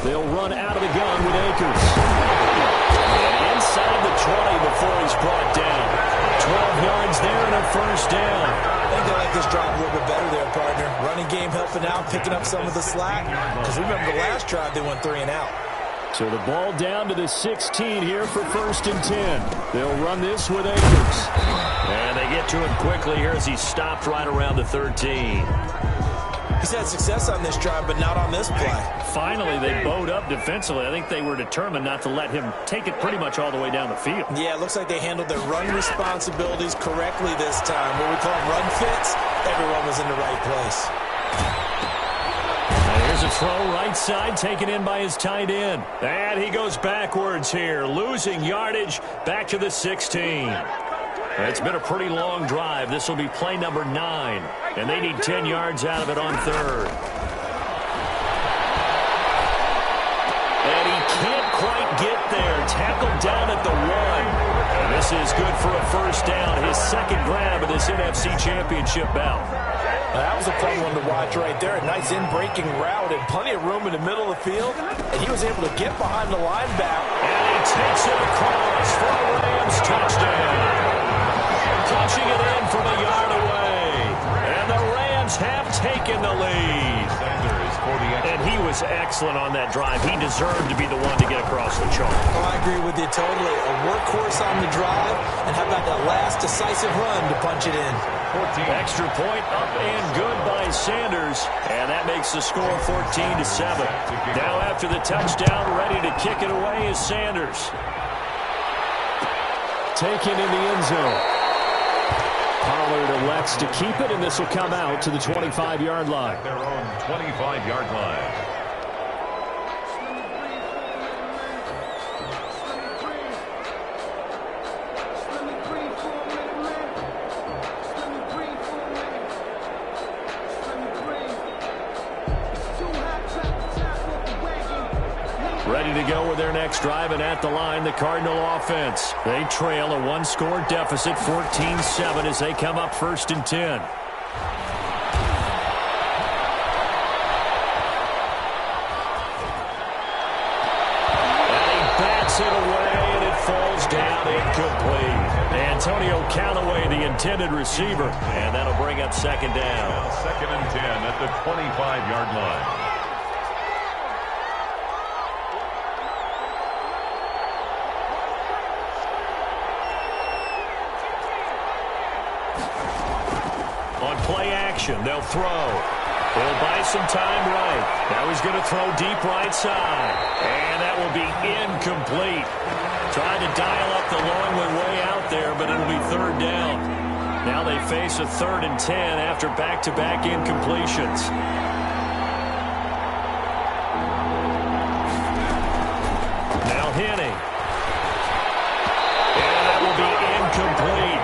They'll run out of the gun with Akers. And inside the 20 before he's brought down. 12 yards there and a first down. I think they like this drive a little bit better there, partner. Running game helping out, picking up some of the slack. Because remember the last drive, they went 3 and out. So the ball down to the 16 here for 1st and 10. They'll run this with Akers. And they get to him quickly here as he stopped right around the 13. He's had success on this drive, but not on this play. Finally, they bowed up defensively. I think they were determined not to let him take it pretty much all the way down the field. Yeah, it looks like they handled their run responsibilities correctly this time. What we call run fits, everyone was in the right place. Now here's a throw right side taken in by his tight end. And he goes backwards here, losing yardage back to the 16. It's been a pretty long drive. This will be play number 9. And they need 10 yards out of it on 3rd. And he can't quite get there. Tackled down at the 1. And this is good for a first down. His 2nd grab of this NFC Championship bout. That was a fun one to watch right there. A nice in-breaking route and plenty of room in the middle of the field. And he was able to get behind the linebacker. And he takes it across for a Rams touchdown. Punching it in from a yard away. And the Rams have taken the lead. And he was excellent on that drive. He deserved to be the one to get across the chalk. Oh, I agree with you totally. A workhorse on the drive. And how about that last decisive run to punch it in? 14. Extra point up and good by Sanders. And that makes the score 14-7. Now after the touchdown, ready to kick it away is Sanders. Taken in the end zone. Pollard elects to keep it, and this will come out to the 25-yard line. Their own 25-yard line. Ready to go with their next drive, and at the line, the Cardinal offense. They trail a 1-score deficit, 14-7, as they come up 1st and 10. And he bats it away, and it falls down incomplete. Antonio Callaway, the intended receiver, and that'll bring up 2nd down. 2nd and 10 at the 25-yard line. Play action. They'll throw. They'll buy some time right. Now he's going to throw deep right side. And that will be incomplete. Trying to dial up the long way out there, but it'll be 3rd down. Now they face a 3rd and 10 after back-to-back incompletions. Now Henning. And that will be incomplete.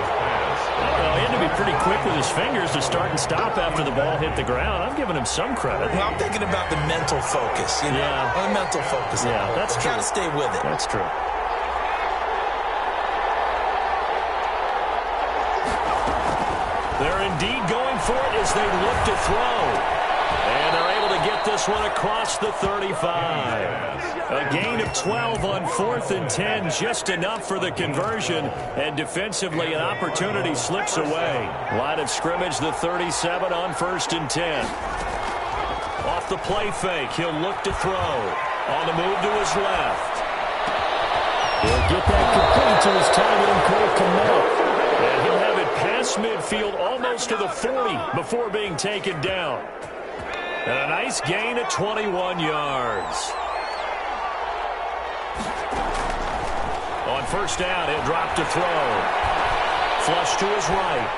Well, he had to be pretty quick with his fingers to start and stop after the ball hit the ground. I'm giving him some credit. Well, I'm thinking about the mental focus. You know? Yeah. The mental focus. Yeah, that's true. Got to stay with it. That's true. They're indeed going for it as they look to throw. And they're able to get this one across the 35. A gain of 12 on 4th and 10, just enough for the conversion. And defensively, an opportunity slips away. Line of scrimmage, the 37 on 1st and 10. Off the play fake, he'll look to throw. On the move to his left. He'll get that complete to his tight end, Cole Kmet. And he'll have it past midfield, almost to the 40 before being taken down. And a nice gain of 21 yards. On 1st down, he'll drop to throw. Flush to his right.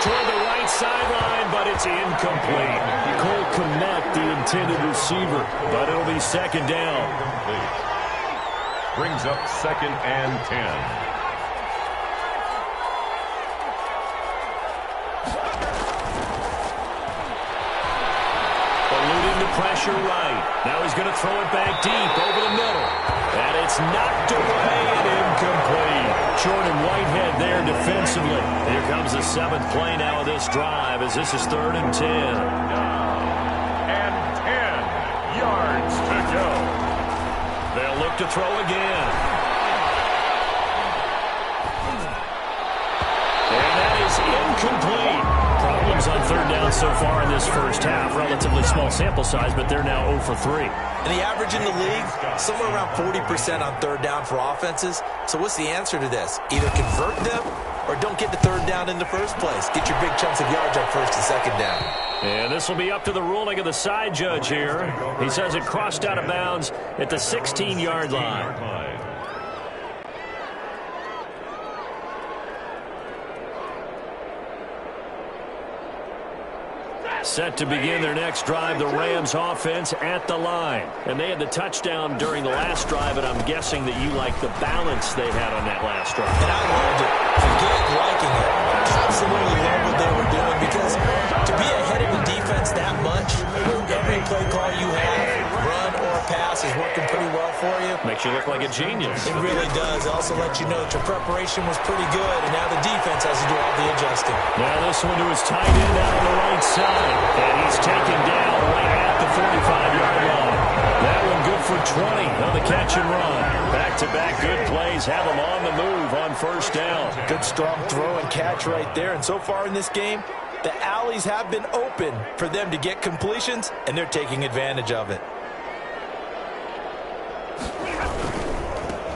Toward the right sideline, but it's incomplete. Cole Kmet, the intended receiver, but it'll be 2nd down. Brings up 2nd and 10. Pressure right. Now he's going to throw it back deep over the middle. And it's knocked away and incomplete. Jordan Whitehead there defensively. Here comes the 7th play now of this drive as this is 3rd and 10. And 10. go. They'll look to throw again. And that is incomplete. Problems on third down so far in this first half. Relatively small sample size, but they're now 0 for 3. And the average in the league, somewhere around 40% on third down for offenses. So what's the answer to this? Either convert them or don't get the third down in the first place. Get your big chunks of yards on first and second down. And this will be up to the ruling of the side judge here. He says it crossed out of bounds at the 16-yard line. Set to begin their next drive, the Rams offense at the line. And they had the touchdown during the last drive, and I'm guessing that you like the balance they had on that last drive. And I loved it. Forget liking it. Absolutely love what they were doing, because to be ahead of the defense that much, every play call you have, run or pass, is working pretty well for you. Makes you look like a genius. It really does. It also lets you know that your preparation was pretty good, and now the defense has to do all the adjusting. Now this one to his tight end out on the right side. And he's taken down right at the 45-yard line. That one good for 20 on the catch and run. Back-to-back good plays have him on the move on first down. Good strong throw and catch right there. And so far in this game, the alleys have been open for them to get completions, and they're taking advantage of it.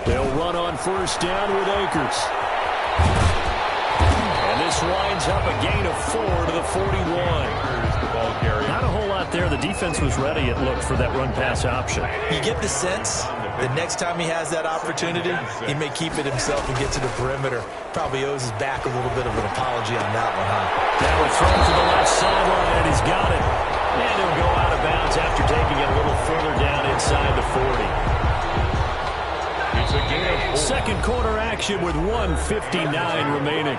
They'll run on first down with Akers. And this winds up a gain of 4 to the 41. Not a whole lot there. The defense was ready, it looked, for that run-pass option. You get the sense that next time he has that opportunity, he may keep it himself and get to the perimeter. Probably owes his back a little bit of an apology on that one, huh? Now we're thrown to the left sideline, and he's got it. And he'll go out of bounds after taking it a little further down inside the 40. It's a gain of 4. Second quarter action with 1:59 remaining.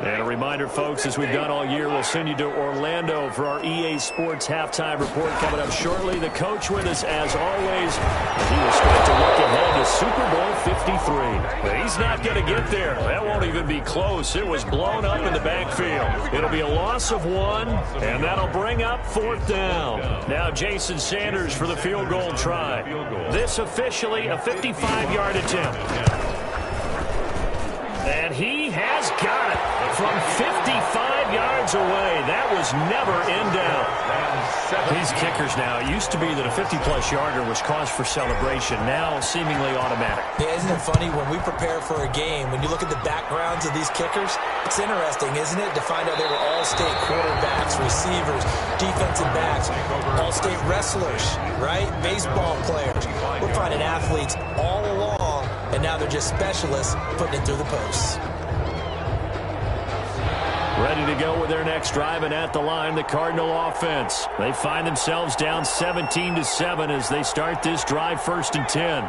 And a reminder, folks, as we've done all year, we'll send you to Orlando for our EA Sports Halftime Report coming up shortly. The coach with us, as always, and he will start to look ahead to Super Bowl 53. But he's not going to get there. That won't even be close. It was blown up in the backfield. It'll be a loss of 1, and that'll bring up 4th down. Now Jason Sanders for the field goal try. This officially a 55-yard attempt. And he has got it from 55 yards away. That was never in doubt. These kickers now, it used to be that a 50-plus yarder was cause for celebration. Now seemingly automatic. Yeah, isn't it funny when we prepare for a game, when you look at the backgrounds of these kickers, it's interesting, isn't it, to find out they were all-state quarterbacks, receivers, defensive backs, all-state wrestlers, right? Baseball players. We're finding athletes all along, and now they're just specialists putting it through the posts. Ready to go with their next drive, and at the line, the Cardinal offense. They find themselves down 17-7 as they start this drive, 1st and 10.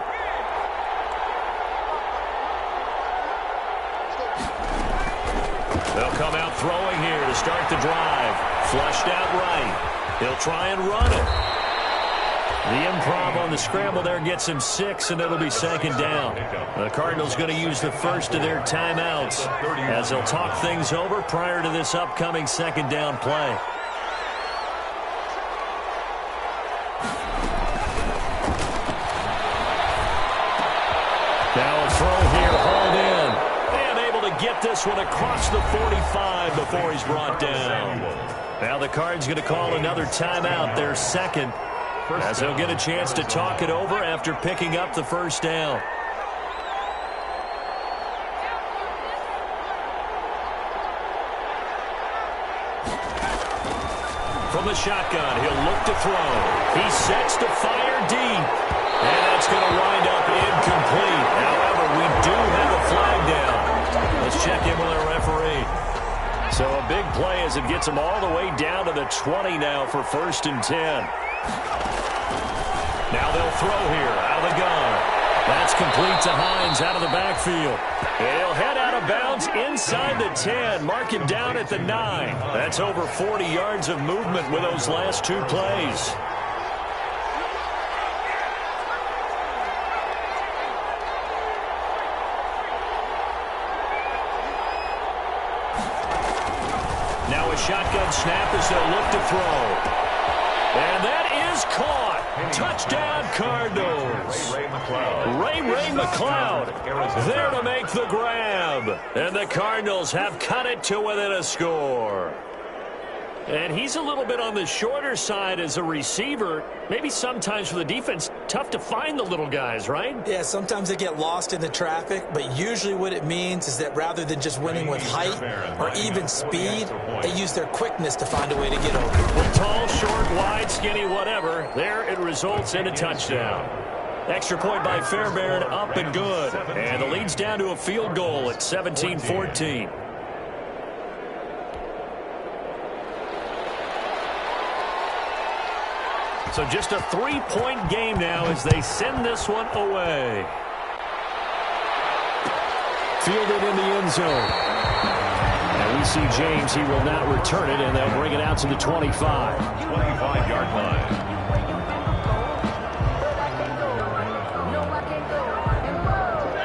They'll come out throwing here to start the drive. Flushed out right. He'll try and run it. The improv on the scramble there gets him 6, and it'll be 2nd down. The Cardinals going to use the first of their timeouts as they'll talk things over prior to this upcoming 2nd down play. Now a throw here, hauled in. And able to get this one across the 45 before he's brought down. Now the Cards going to call another timeout, their 2nd. As he'll get a chance to talk it over after picking up the 1st down. From the shotgun, he'll look to throw. He sets to fire deep. And that's going to wind up incomplete. However, we do have a flag down. Let's check in with our referee. So a big play as it gets him all the way down to the 20 now for 1st and 10. Now they'll throw here out of the gun. That's complete to Hines out of the backfield. He'll head out of bounds inside the 10, mark him down at the 9. That's over 40 yards of movement with those last 2 plays. Now a shotgun snap as they'll look to throw. And that is caught. Touchdown, Cardinals. Ray McCloud there to make the grab. And the Cardinals have cut it to within a score. And he's a little bit on the shorter side as a receiver. Maybe sometimes for the defense, tough to find the little guys, right? Yeah, sometimes they get lost in the traffic, but usually what it means is that rather than just winning with height or even speed, they use their quickness to find a way to get over. Well, tall, short, wide, skinny, whatever, there it results in a touchdown. Extra point by Fairbairn, up and good. And the lead's down to a field goal at 17-14. So just a 3-point game now as they send this one away. Fielded in the end zone. And we see James. He will not return it, and they'll bring it out to the 25. 25-yard line.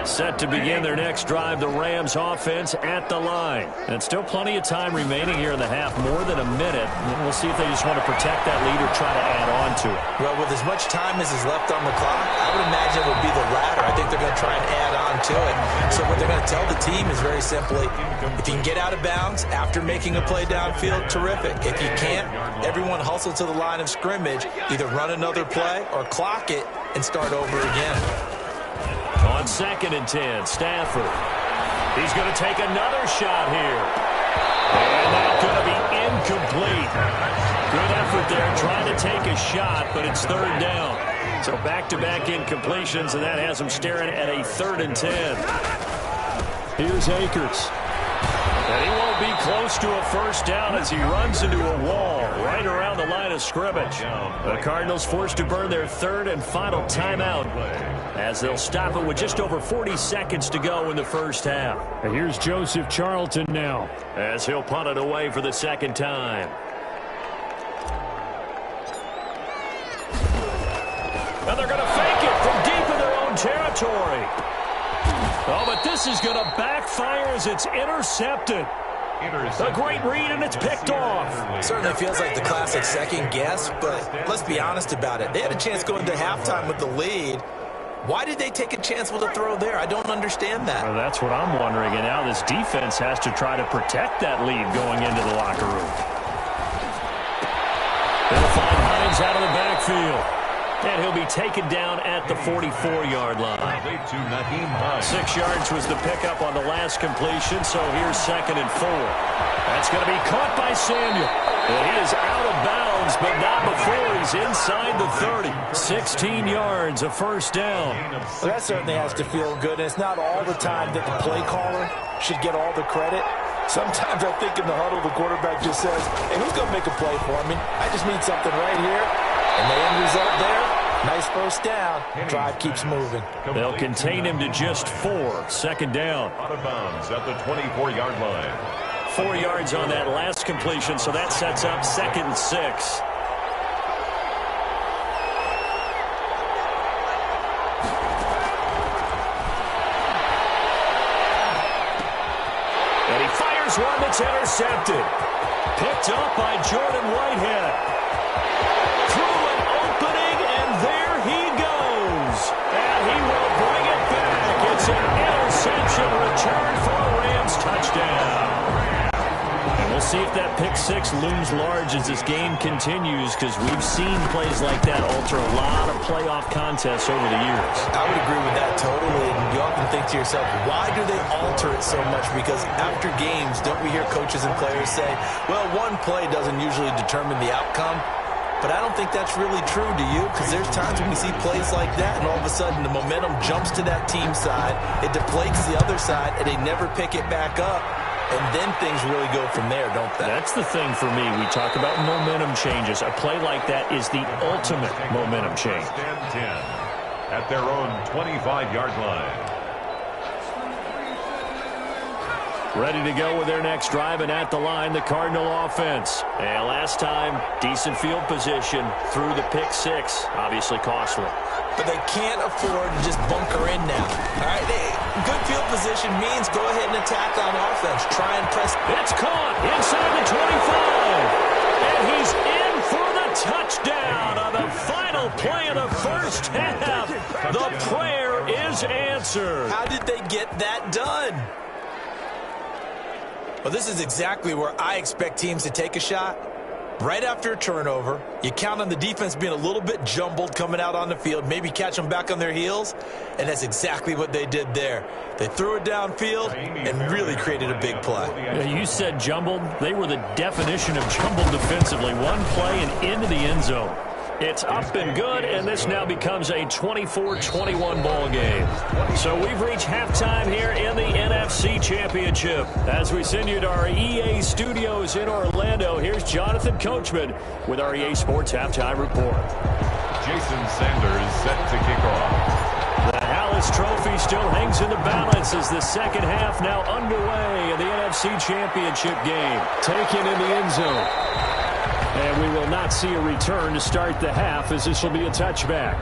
Set to begin their next drive, the Rams offense at the line. And still plenty of time remaining here in the half, more than a minute. And we'll see if they just want to protect that lead or try to add on to it. Well, with as much time as is left on the clock, I would imagine it would be the latter. I think they're going to try and add on to it. So what they're going to tell the team is very simply, if you can get out of bounds after making a play downfield, terrific. If you can't, everyone hustle to the line of scrimmage, either run another play or clock it and start over again. On 2nd and 10, Stafford. He's going to take another shot here. And that's going to be incomplete. Good effort there trying to take a shot, but it's 3rd down. So back-to-back incompletions, and that has him staring at a 3rd and 10. Here's Akers. And he won't be close to a first down as he runs into a wall right around the line of scrimmage. The Cardinals forced to burn their 3rd and final timeout as they'll stop it with just over 40 seconds to go in the first half. And here's Joseph Charlton now as he'll punt it away for the 2nd time. And they're going to fake it from deep in their own territory. Oh, but this is going to backfire as it's intercepted. A great read, and it's picked off. Certainly feels like the classic second guess, but let's be honest about it. They had a chance going to halftime with the lead. Why did they take a chance with a throw there? I don't understand that. Well, that's what I'm wondering, and now this defense has to try to protect that lead going into the locker room. They'll find Hines out of the backfield. And he'll be taken down at the 44-yard line. 6 yards was the pickup on the last completion, so here's 2nd and 4. That's going to be caught by Samuel. And he is out of bounds, but not before he's inside the 30. 16 yards, a first down. Well, that certainly has to feel good, and it's not all the time that the play caller should get all the credit. Sometimes I think in the huddle, the quarterback just says, hey, who's going to make a play for me? I just need something right here. And the end result there, nice first down. Drive keeps moving. They'll contain him to just 4. 2nd down. Out of bounds at the 24-yard line. 4 yards on that last completion, so that sets up 2nd and 6. And he fires one that's intercepted. Picked up by Jordan Whitehead. Through an opening, and there he goes. And he will bring it back. It's an interception return for a Rams touchdown. And we'll see if that pick 6 looms large as this game continues, because we've seen plays like that alter a lot of playoff contests over the years. I would agree with that totally. And you often think to yourself, why do they alter it so much? Because after games, don't we hear coaches and players say, well, one play doesn't usually determine the outcome? But I don't think that's really true, do you? Because there's times when we see plays like that, and all of a sudden the momentum jumps to that team side, it deflates the other side, and they never pick it back up. And then things really go from there, don't they? That's the thing for me. We talk about momentum changes. A play like that is the ultimate momentum change. Stand 10 at their own 25-yard line. Ready to go with their next drive, and at the line, the Cardinal offense. And last time, decent field position through the pick 6. Obviously costly. but they can't afford to just bunker in now. All right, good field position means go ahead and attack on offense. Try and press. It's caught inside the 25, and he's in for the touchdown on the final play of the first half. The prayer is answered. How did they get that done? Well, this is exactly where I expect teams to take a shot. Right after a turnover, you count on the defense being a little bit jumbled coming out on the field, maybe catch them back on their heels, and that's exactly what they did there. They threw it downfield and really created a big play. Yeah, you said jumbled. They were the definition of jumbled defensively. One play and into the end zone. It's up and good, and this now becomes a 24-21 ball game. So we've reached halftime here in the NFC Championship. As we send you to our EA studios in Orlando, here's Jonathan Coachman with our EA Sports Halftime Report. Jason Sanders set to kick off. The Hallis Trophy still hangs in the balance as the second half now underway in the NFC Championship game. Taken in the end zone. And we will not see a return to start the half, as this will be a touchback.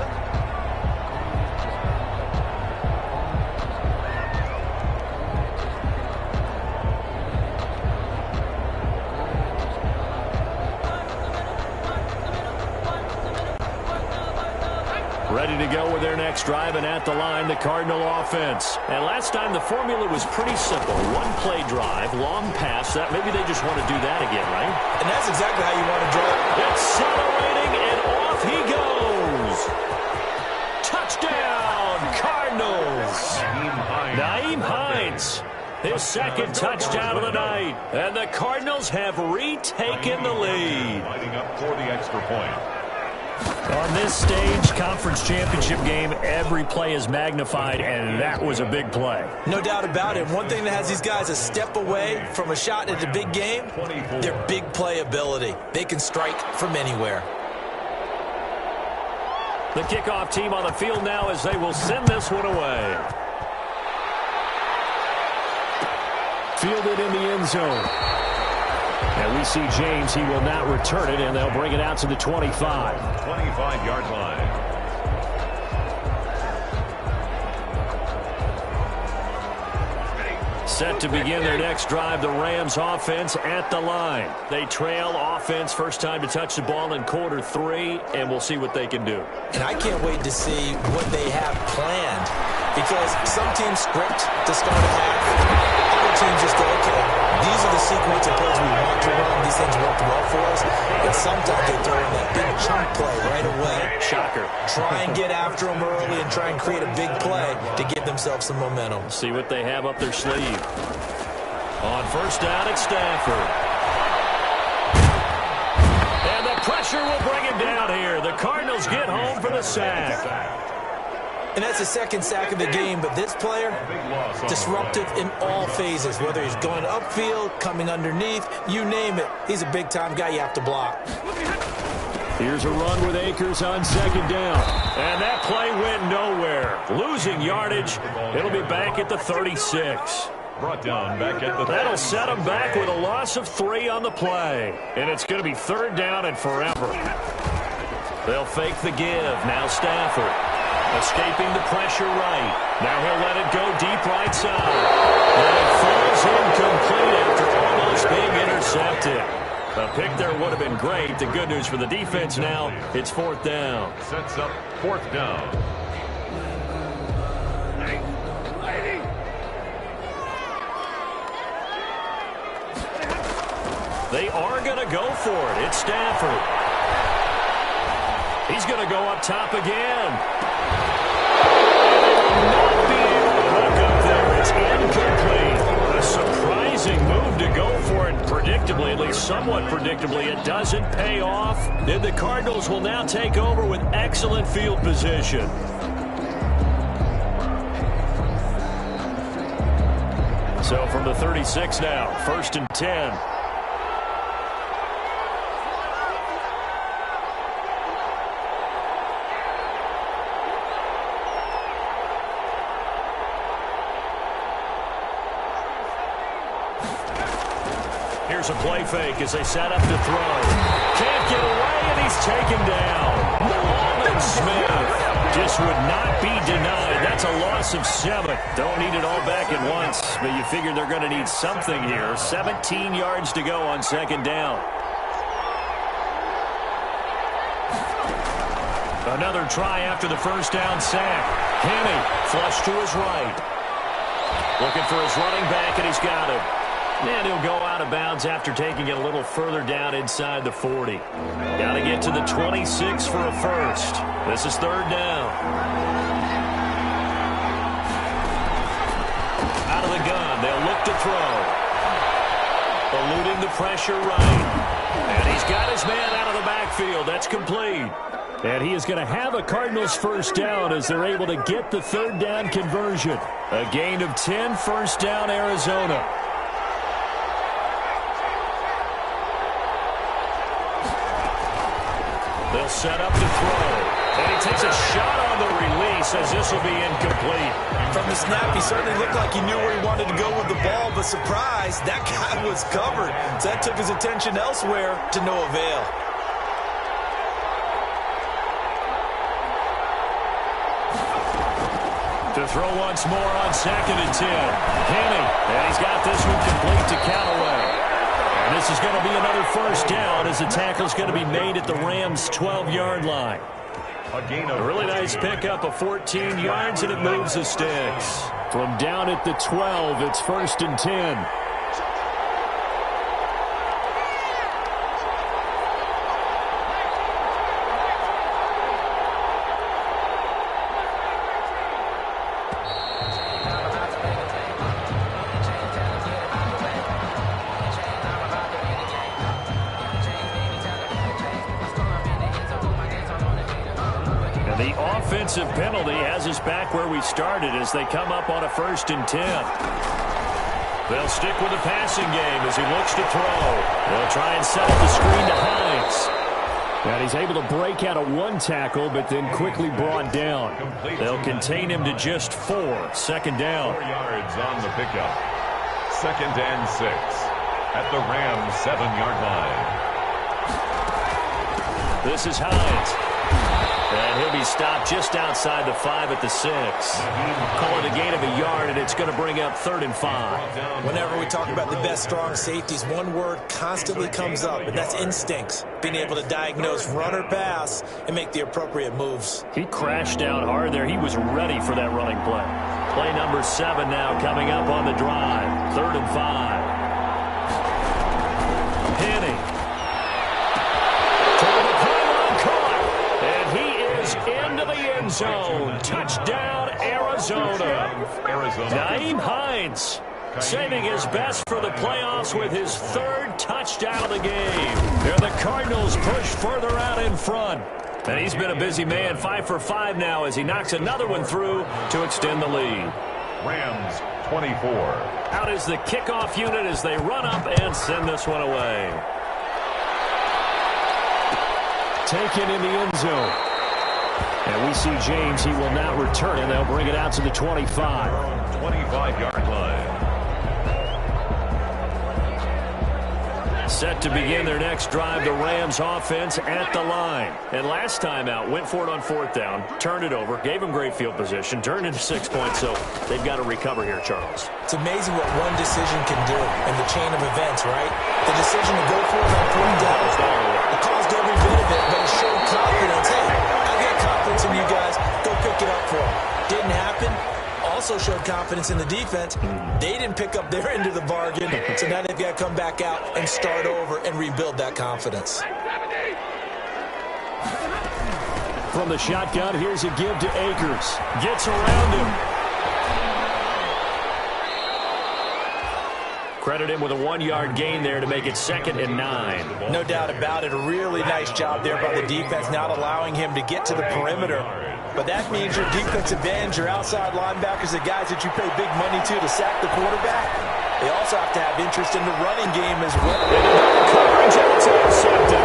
Ready to go with their next drive, and at the line, the Cardinal offense. And last time, the formula was pretty simple. One play drive, long pass. That maybe they just want to do that again, right? And that's exactly how you want to draw it. Accelerating, and off he goes. Touchdown, Cardinals. Nyheim Hines, his second touchdown of the night. And the Cardinals have retaken the lead. Lining up for the extra point. On this stage, conference championship game, every play is magnified, and that was a big play. No doubt about it. One thing that has these guys a step away from a shot at a big game, their big play ability. They can strike from anywhere. The kickoff team on the field now as they will send this one away. Fielded in the end zone. And we see James, he will not return it, and they'll bring it out to the 25. 25-yard line. Set to begin their next drive, the Rams offense at the line. They trail offense, first time to touch the ball in quarter 3, and we'll see what they can do. And I can't wait to see what they have planned, because some teams script to start a half. Other teams just go, okay, these are the sequence of plays we want to run. These things worked well for us. And sometimes they throw in that big chunk play right away. Shocker. Try and get after them early and try and create a big play to give themselves some momentum. See what they have up their sleeve. On first down, it's Stafford. And the pressure will bring him down here. The Cardinals get home for the sack. And that's the second sack of the game, but this player, disruptive in all phases, whether he's going upfield, coming underneath, you name it. He's a big-time guy you have to block. Here's a run with Akers on second down. And that play went nowhere. Losing yardage. It'll be back at the 36. Brought down back at the... That'll set them back with a loss of 3 on the play. And it's going to be third down and forever. They'll fake the give. Now Stafford. Escaping the pressure right. Now he'll let it go deep right side. And it falls incomplete after almost being intercepted. A pick there would have been great. The good news for the defense now, it's fourth down. Sets up fourth down. They are going to go for it. It's Stafford. He's going to go up top again. Not being able to hook up there. It's incomplete. A surprising move to go for it predictably, at least somewhat predictably. It doesn't pay off. And the Cardinals will now take over with excellent field position. So from the 36 now, first and 10. Here's a play fake as they set up to throw. Can't get away, and he's taken down. Alden Smith Just would not be denied. That's a loss of 7. Don't need it all back at once, but you figure they're going to need something here. 17 yards to go on second down. Another try after the first down sack. Henney flush to his right. Looking for his running back, and he's got him. And he'll go out of bounds after taking it a little further down inside the 40. Got to get to the 26 for a first. This is third down. Out of the gun, they'll look to throw. Eluding the pressure right. And he's got his man out of the backfield. That's complete. And he is going to have a Cardinals first down as they're able to get the third down conversion. A gain of 10, first down, Arizona. They'll set up to throw. And he takes a shot on the release as this will be incomplete. From the snap, he certainly looked like he knew where he wanted to go with the ball, but surprise, that guy was covered. So that took his attention elsewhere to no avail. To throw once more on second and 10. Henney, and he's got this one complete to Callaway. And this is going to be another first down as the tackle's going to be made at the Rams' 12-yard line. A really nice pickup of 14 yards, and it moves the sticks. From down at the 12, it's first and 10. The offensive penalty has us back where we started as they come up on a first and 10. They'll stick with the passing game as he looks to throw. They'll try and set up the screen to Hines. And he's able to break out of one tackle, but then quickly brought down. They'll contain him to just 4. Second down. 4 yards on the pickup. Second and 6 at the Rams' 7-yard line. This is Hines. And he'll be stopped just outside the 5 at the 6. Call it a gain of a yard, and it's going to bring up third and 5. Whenever we talk about the best strong safeties, one word constantly comes up, and that's instincts. Being able to diagnose run or pass and make the appropriate moves. He crashed down hard there. He was ready for that running play. Play number 7 now coming up on the drive. Third and 5. Henney. Into the end zone. Touchdown, Arizona. Nyheim Hines saving his best for the playoffs with his 3rd touchdown of the game. There the Cardinals push further out in front. And he's been a busy man, 5 for 5 now as he knocks another one through to extend the lead. Rams 24. Out is the kickoff unit as they run up and send this one away. Taken in the end zone. And we see James, he will not return, and they'll bring it out to the 25. 25-yard line. Set to begin their next drive, the Rams offense at the line. And last time out, went for it on 4th down, turned it over, gave them great field position, turned into 6 points, so they've got to recover here, Charles. It's amazing what one decision can do in the chain of events, right? The decision to go for it on 4th down, it caused every bit of it, but it showed confidence. Hey, I've got confidence in you guys. Go pick it up for them. Didn't happen. Also showed confidence in the defense. They didn't pick up their end of the bargain, so now they've got to come back out and start over and rebuild that confidence. From the shotgun, here's a give to Akers. Gets around him. Credit him with a 1-yard gain there to make it 2nd and 9. No doubt about it. A really nice job there by the defense, not allowing him to get to the perimeter. But that means your defensive ends, your outside linebackers, the guys that you pay big money to sack the quarterback, they also have to have interest in the running game as well. Coverage, and it's intercepted.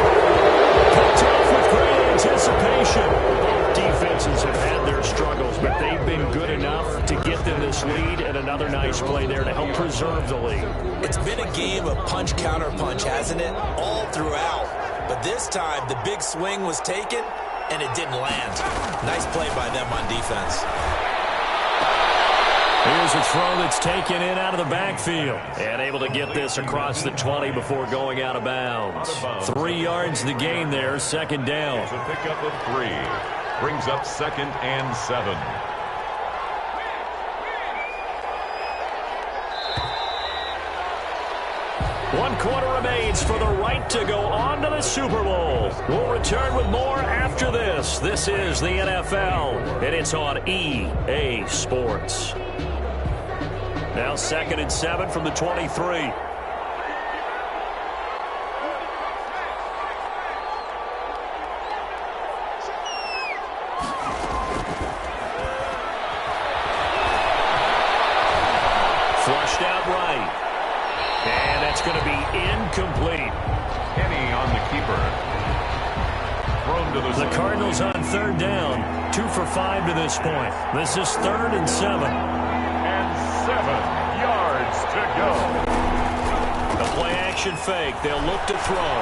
Picked off with great anticipation. Both defenses have had their struggles, but they've been good enough to get them this lead, and another nice play there to help preserve the lead. It's been a game of punch-counter-punch, hasn't it? All throughout. But this time, the big swing was taken, and it didn't land. Nice play by them on defense. Here's a throw that's taken in out of the backfield. And able to get this across the 20 before going out of bounds. 3 yards the gain there, second down. It's a pickup of 3. Brings up 2nd and 7. One quarter remains for the right to go on to the Super Bowl. We'll return with more after this. This is the NFL, and it's on EA Sports. Now 2nd and 7 from the 23. Flushed out right. And that's going to be incomplete. Kenny on the keeper. Thrown to the Cardinals on 3rd down. 2 for 5 to this point. This is 3rd and 7. And 7 yards to go. The play action fake. They'll look to throw.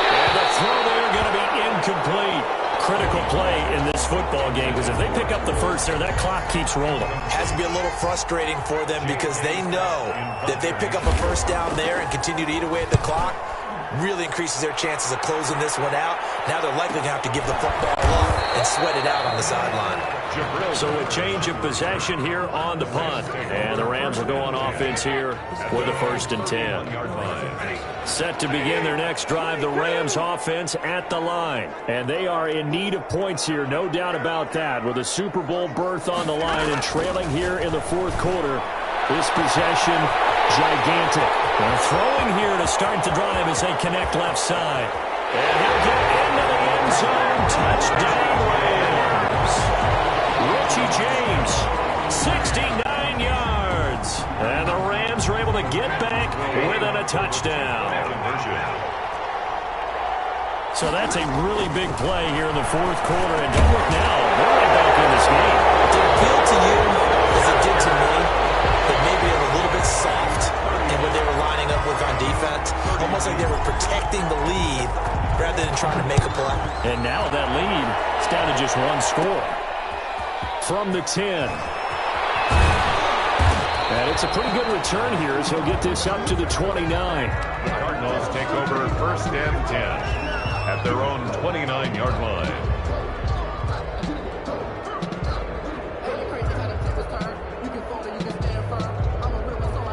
And the throw there going to be incomplete. Critical play in this football game because if they pick up the first there, that clock keeps rolling. Has to be a little frustrating for them because they know that if they pick up a first down there and continue to eat away at the clock, really increases their chances of closing this one out. Now they're likely going to have to give the football up and sweat it out on the sideline. So a change of possession here on the punt. And the Rams will go on offense here with the 1st and 10. Set to begin their next drive, the Rams offense at the line. And they are in need of points here, no doubt about that, with a Super Bowl berth on the line and trailing here in the 4th quarter. This possession, gigantic. And throwing here to start the drive as they connect left side. And he'll get into the end zone. Touchdown, Rams. Richie James, 69 yards. And the Rams are able to get back within a touchdown. So that's a really big play here in the 4th quarter. And don't look now, they're right back in this game. Did it feel to you, as it did to me, that maybe they were a little bit soft in what they were lining up with on defense? Almost like they were protecting the lead rather than trying to make a play. And now that lead is down to just 1 score. From the 10. And it's a pretty good return here as he'll get this up to the 29. The Cardinals take over 1st and 10 at their own 29-yard line.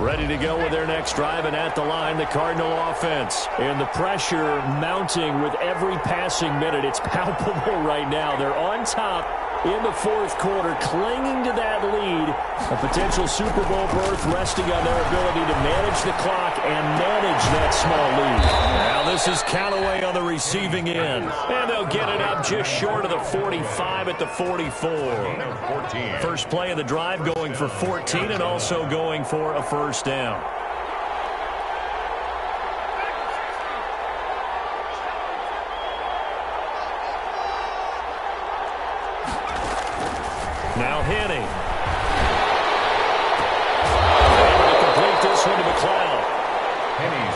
Ready to go with their next drive, and at the line, the Cardinal offense. And the pressure mounting with every passing minute. It's palpable right now. They're on top in the 4th quarter, clinging to that lead. A potential Super Bowl berth resting on their ability to manage the clock and manage that small lead. Now this is Callaway on the receiving end. And they'll get it up just short of the 45 at the 44. First play of the drive going for 14 and also going for a first down. Now Henning. Able to complete this one to McLeod.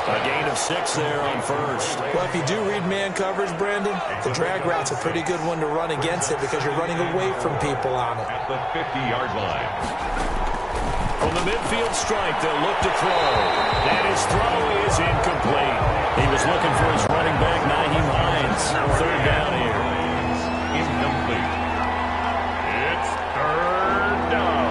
A gain of 6 there on first. Well, if you do read man coverage, Brandon, the drag route's a pretty good one to run against it because you're running away from people on it. At the 50-yard line. From the midfield strike, they'll look to throw. And his throw is incomplete. He was looking for his running back, Nyheim Hines. 3rd down here. Incomplete. It's 3rd down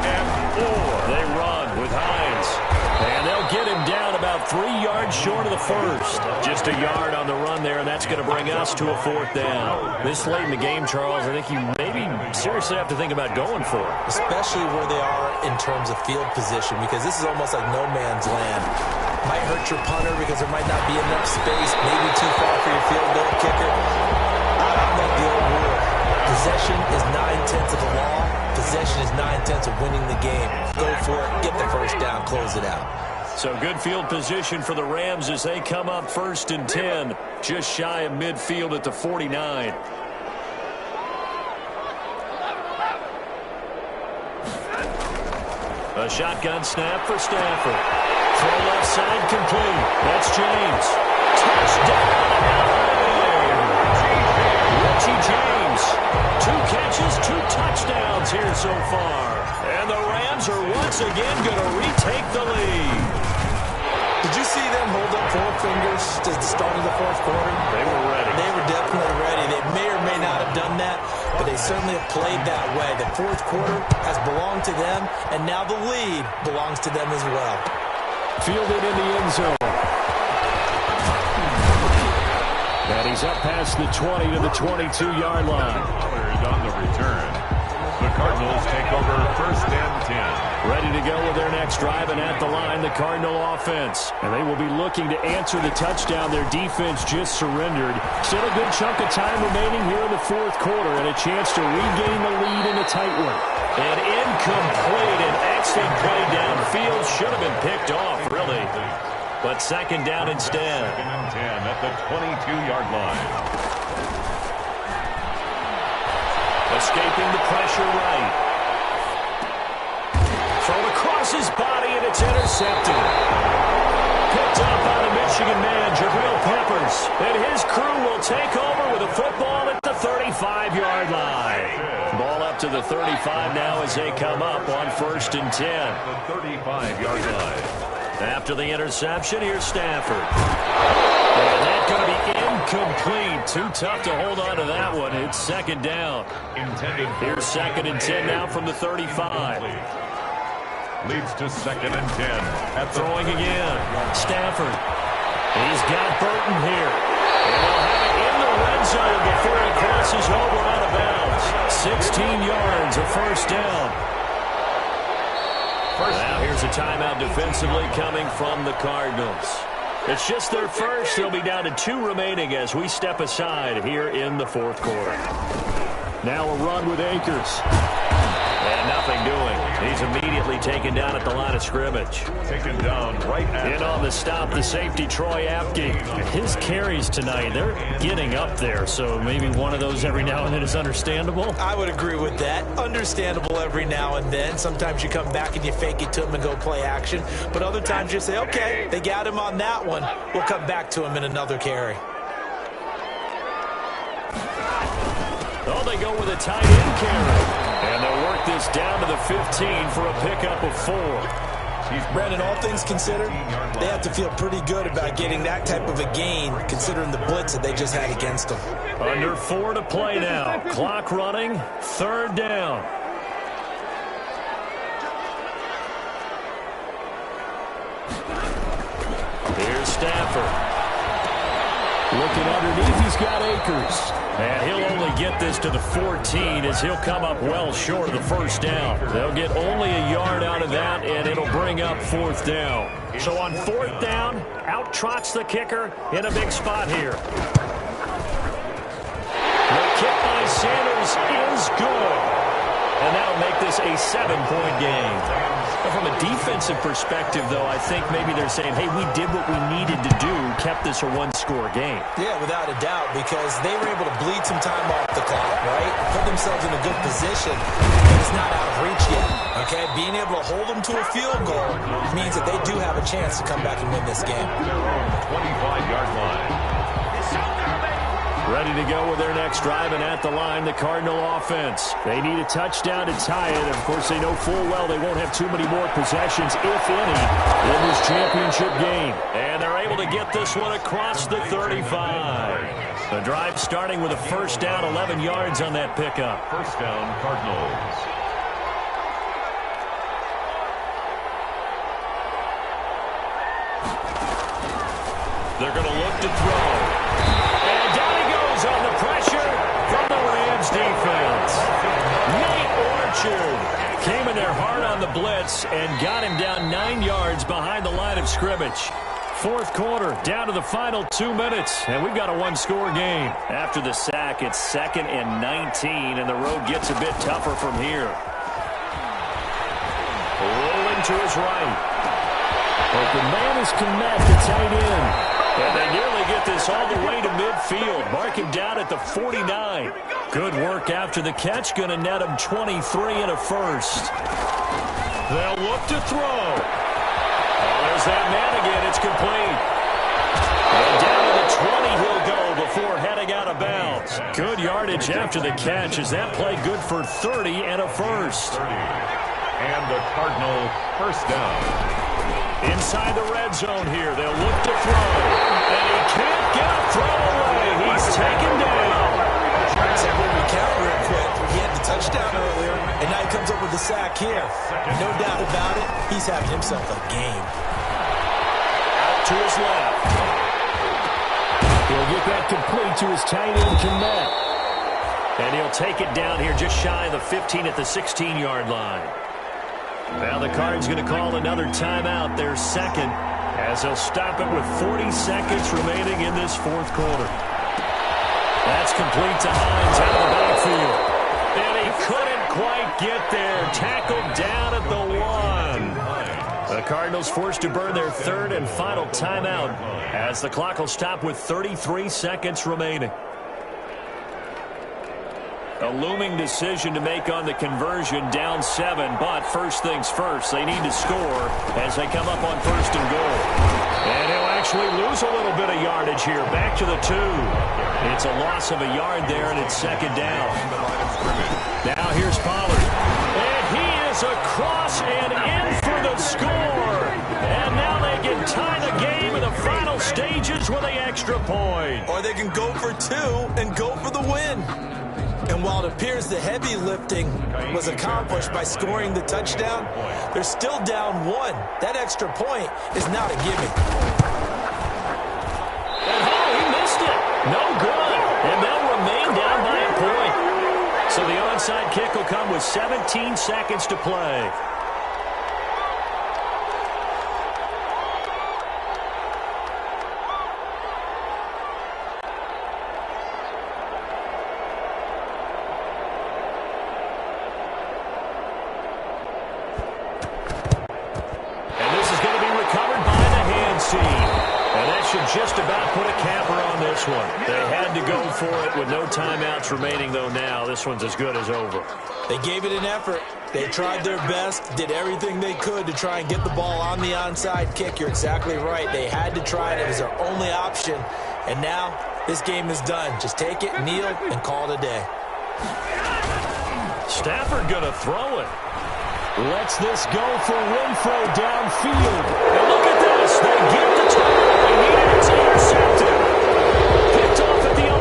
and 4. They run with Hines. And they'll get him down about 3 yards short of the first. Just a yard on the run there, and that's going to bring us to a 4th down. This late in the game, Charles, I think you maybe seriously have to think about going for it. Especially where they are in terms of field position, because this is almost like no man's land. Might hurt your punter because there might not be enough space, maybe too far for your field goal kicker. I like the old rule. Possession is 9/10 of the law. Possession is 9/10 of winning the game. Go for it, get the first down, close it out. So good field position for the Rams as they come up 1st and 10, just shy of midfield at the 49. A shotgun snap for Stafford. Throw left side complete. That's James. Touchdown, LA! far. And the Rams are once again going to retake the lead. Did you see them hold up 4 fingers to the start of the fourth quarter? They were ready. They were definitely ready. They may or may not have done that, but they certainly have played that way. The fourth quarter has belonged to them, and now the lead belongs to them as well. Fielded in the end zone. And he's up past the 20 to the 22-yard line. On the return. The Cardinals take over first and 10. Ready to go with their next drive, and at the line, the Cardinal offense. And they will be looking to answer the touchdown their defense just surrendered. Still a good chunk of time remaining here in the fourth quarter, and a chance to regain the lead in a tight one. And incomplete, an excellent play downfield. Should have been picked off, really. But second down instead. Second and 10 at the 22-yard line. Escaping the pressure right. Thrown across his body, and it's intercepted. Picked up by the Michigan man, Jabril Peppers. And his crew will take over with a football at the 35-yard line. Ball up to the 35 now as they come up on first and 10. The 35-yard line. After the interception, here's Stafford. And that's going to be incomplete. Too tough to hold on to that one. It's second down. Here's second and 10 now from the 35. Leads to second and 10. At throwing again. Stafford. He's got Burton here. And they'll have it in the red zone before he crosses over out of bounds. 16 yards, a first down. Now here's a timeout defensively coming from the Cardinals. It's just their first. They'll be down to 2 remaining as we step aside here in the fourth quarter. Now a run with Akers. And nothing doing. He's immediately taken down at the line of scrimmage. Taken down right at in on the stop, the safety, Troy Apke. His carries tonight, they're getting up there, so maybe one of those every now and then is understandable. I would agree with that. Understandable every now and then. Sometimes you come back and you fake it to him and go play action. But other times you say, okay, they got him on that one. We'll come back to him in another carry. Oh, they go with a tight end carry. And they'll work this down to the 15 for a pickup of 4. Brandon, all things considered, they have to feel pretty good about getting that type of a gain, considering the blitz that they just had against them. Under 4 to play now. Clock running. Third down. Here's Stafford. Looking underneath, he's got Akers. And he'll only get this to the 14 as he'll come up well short of the first down. They'll get only a yard out of that, and it'll bring up fourth down. So on fourth down, out trots the kicker in a big spot here. The kick by Sanders is good. And that'll make this a 7-point game. From a defensive perspective, though, I think maybe they're saying, hey, we did what we needed to do, kept this a one-score game. Yeah, without a doubt, because they were able to bleed some time off the clock, right? Put themselves in a good position, but it's not out of reach yet, okay? Being able to hold them to a field goal means that they do have a chance to come back and win this game. 25-yard line. Ready to go with their next drive, and at the line, the Cardinal offense. They need a touchdown to tie it. Of course, they know full well they won't have too many more possessions, if any, in this championship game. And they're able to get this one across the 35. The drive starting with a first down, 11 yards on that pickup. First down, Cardinals. They're going to look to throw. And down he goes on the pressure from the Rams defense. Nate Orchard came in there hard on the blitz and got him down 9 yards behind the line of scrimmage. Fourth quarter, down to the final 2 minutes, and we've got a one-score game. After the sack, it's 2nd and 19, and the road gets a bit tougher from here. Rolling to his right. Open man is Kmet, the tight end. And they nearly get this all the way to midfield. Mark him down at the 49. Good work after the catch. Going to net him 23 and a first. They'll look to throw. Oh, there's that man again. It's complete. And down to the 20 he'll go before heading out of bounds. Good yardage after the catch. Is that play good for 30 and a first? 30. And the Cardinal first down. Inside the red zone here. They'll look to throw. And he can't get a throw away. He's taken down. So when we count real quick, he had the touchdown earlier, and now he comes up with the sack here. No doubt about it, he's having himself a game. Out to his left. He'll get that complete to his tight end, Komet. And he'll take it down here just shy of the 15 at the 16-yard line. Now the Cards going to call another timeout, their second, as they'll stop it with 40 seconds remaining in this fourth quarter. That's complete to Hines out of the backfield. And he couldn't quite get there. Tackled down at the 1. The Cardinals forced to burn their third and final timeout as the clock will stop with 33 seconds remaining. A looming decision to make on the conversion, down 7, but first things first, they need to score as they come up on first and goal. And he'll actually lose a little bit of yardage here, back to the 2. It's a loss of a yard there, and it's second down. Now here's Pollard. And he is across and in for the score. And now they can tie the game in the final stages with the extra point. Or they can go for 2 and go for the win. And while it appears the heavy lifting was accomplished by scoring the touchdown, they're still down 1. That extra point is not a gimme. And he missed it. No good. And they'll remain down by a point. So the onside kick will come with 17 seconds to play. Just about put a capper on this one. They had to go for it with no timeouts remaining, though now. This one's as good as over. They gave it an effort. They tried their best, did everything they could to try and get the ball on the onside kick. You're exactly right. They had to try it. It was their only option. And now this game is done. Just take it, kneel, and call it a day. Stafford going to throw it. Lets this go for Renfro downfield. And look at this. They get the turnover. They need it. It's intercepted. Picked off at the 11.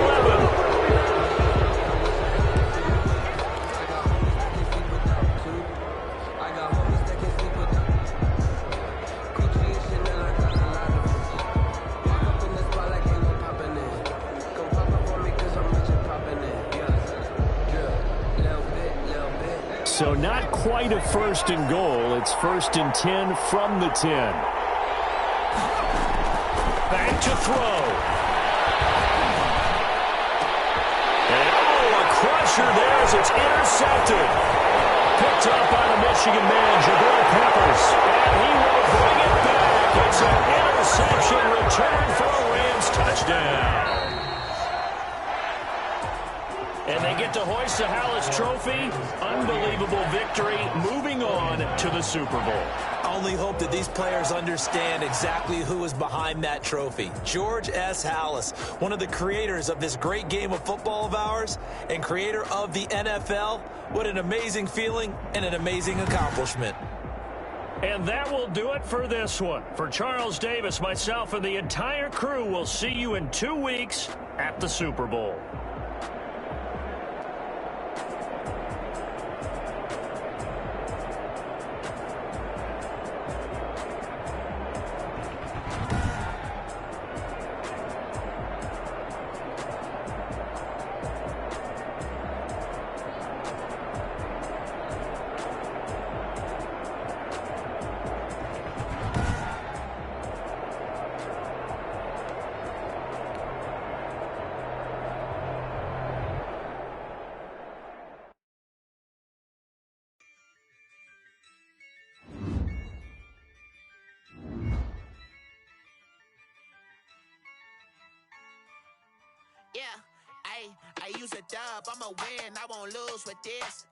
So not quite a first and goal. It's first and 10 from the 10. Back to throw. And a crusher there as it's intercepted. Picked up by the Michigan man, Jabril Peppers. And he will bring it back. It's an interception return for a Rams touchdown. And they get to hoist the Hallis Trophy. Unbelievable victory. Moving on to the Super Bowl. I only hope that these players understand exactly who is behind that trophy. George S. Hallis, one of the creators of this great game of football of ours and creator of the NFL. What an amazing feeling and an amazing accomplishment. And that will do it for this one. For Charles Davis, myself, and the entire crew, we'll see you in 2 weeks at the Super Bowl. Yeah, I use a dub, I'ma win, I won't lose with this.